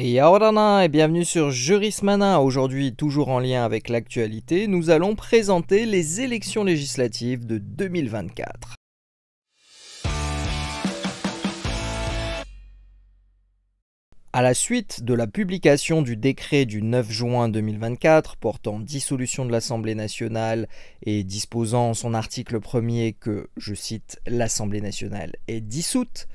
Yaorana et bienvenue sur Jurismana. Aujourd'hui, toujours en lien avec l'actualité, nous allons présenter les élections législatives de 2024. À la suite de la publication du décret du 9 juin 2024 portant dissolution de l'Assemblée nationale et disposant en son article 1er que, je cite, l'Assemblée nationale est dissoute,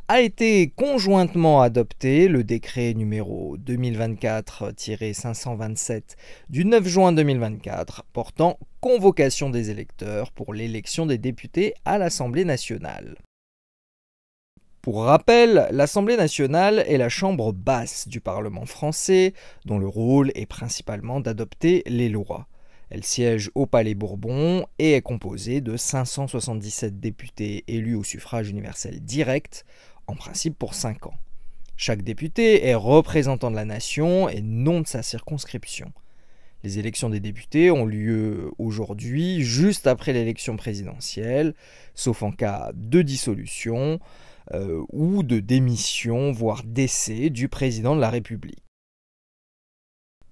a été conjointement adopté le décret numéro 2024-527 du 9 juin 2024 portant convocation des électeurs pour l'élection des députés à l'Assemblée nationale. Pour rappel, l'Assemblée nationale est la chambre basse du Parlement français, dont le rôle est principalement d'adopter les lois. Elle siège au Palais Bourbon et est composée de 577 députés élus au suffrage universel direct, en principe pour 5 ans. Chaque député est représentant de la nation et non de sa circonscription. Les élections des députés ont lieu aujourd'hui, juste après l'élection présidentielle, sauf en cas de dissolution ou de démission, voire décès du président de la République.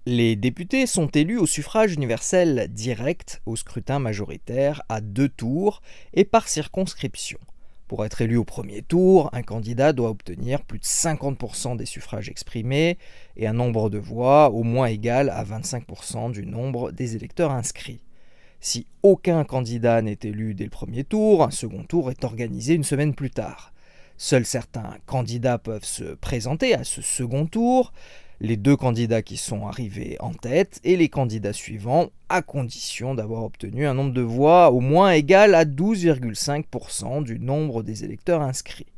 Les députés sont élus au suffrage universel direct, au scrutin majoritaire, à 2 tours et par circonscription. Pour être élu au premier tour, un candidat doit obtenir plus de 50% des suffrages exprimés et un nombre de voix au moins égal à 25% du nombre des électeurs inscrits. Si aucun candidat n'est élu dès le premier tour, un second tour est organisé une semaine plus tard. Seuls certains candidats peuvent se présenter à ce second tour, les 2 candidats qui sont arrivés en tête et les candidats suivants, à condition d'avoir obtenu un nombre de voix au moins égal à 12,5% du nombre des électeurs inscrits.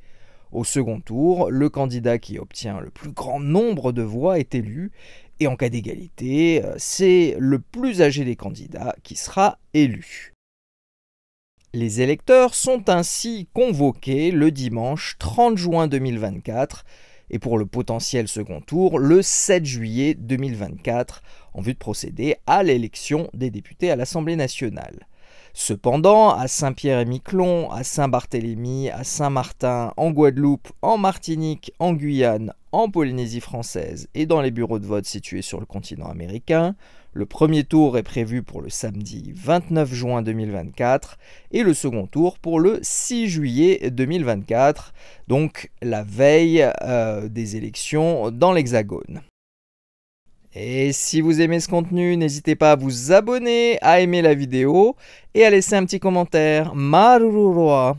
Au second tour, le candidat qui obtient le plus grand nombre de voix est élu, et en cas d'égalité, c'est le plus âgé des candidats qui sera élu. Les électeurs sont ainsi convoqués le dimanche 30 juin 2024 et pour le potentiel second tour le 7 juillet 2024 en vue de procéder à l'élection des députés à l'Assemblée nationale. Cependant, à Saint-Pierre-et-Miquelon, à Saint-Barthélemy, à Saint-Martin, en Guadeloupe, en Martinique, en Guyane, en Polynésie française et dans les bureaux de vote situés sur le continent américain, le premier tour est prévu pour le samedi 29 juin 2024 et le second tour pour le 6 juillet 2024, donc la veille des élections dans l'Hexagone. Et si vous aimez ce contenu, n'hésitez pas à vous abonner, à aimer la vidéo et à laisser un petit commentaire. Marururoa.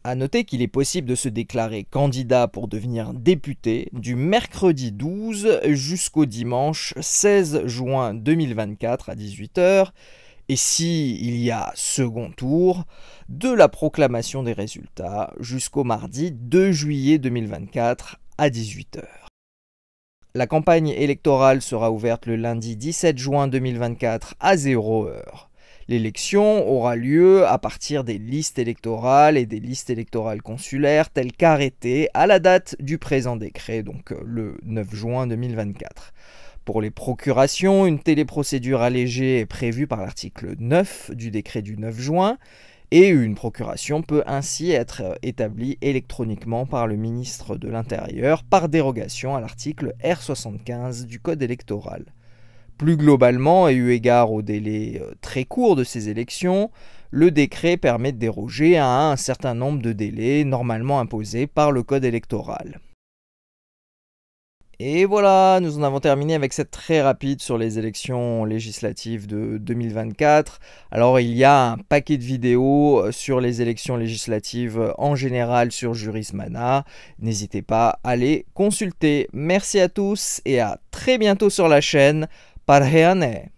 A noter qu'il est possible de se déclarer candidat pour devenir député du mercredi 12 jusqu'au dimanche 16 juin 2024 à 18 h et s'il y a second tour, de la proclamation des résultats jusqu'au mardi 2 juillet 2024 à 18 h. La campagne électorale sera ouverte le lundi 17 juin 2024 à 0 h. L'élection aura lieu à partir des listes électorales et des listes électorales consulaires telles qu'arrêtées à la date du présent décret, donc le 9 juin 2024. Pour les procurations, une téléprocédure allégée est prévue par l'article 9 du décret du 9 juin et une procuration peut ainsi être établie électroniquement par le ministre de l'Intérieur par dérogation à l'article R75 du Code électoral. Plus globalement, et eu égard au délai très court de ces élections, le décret permet de déroger à un certain nombre de délais normalement imposés par le Code électoral. Et voilà, nous en avons terminé avec cette très rapide sur les élections législatives de 2024. Alors il y a un paquet de vidéos sur les élections législatives en général sur Jurismana. N'hésitez pas à les consulter. Merci à tous et à très bientôt sur la chaîne. Parheane.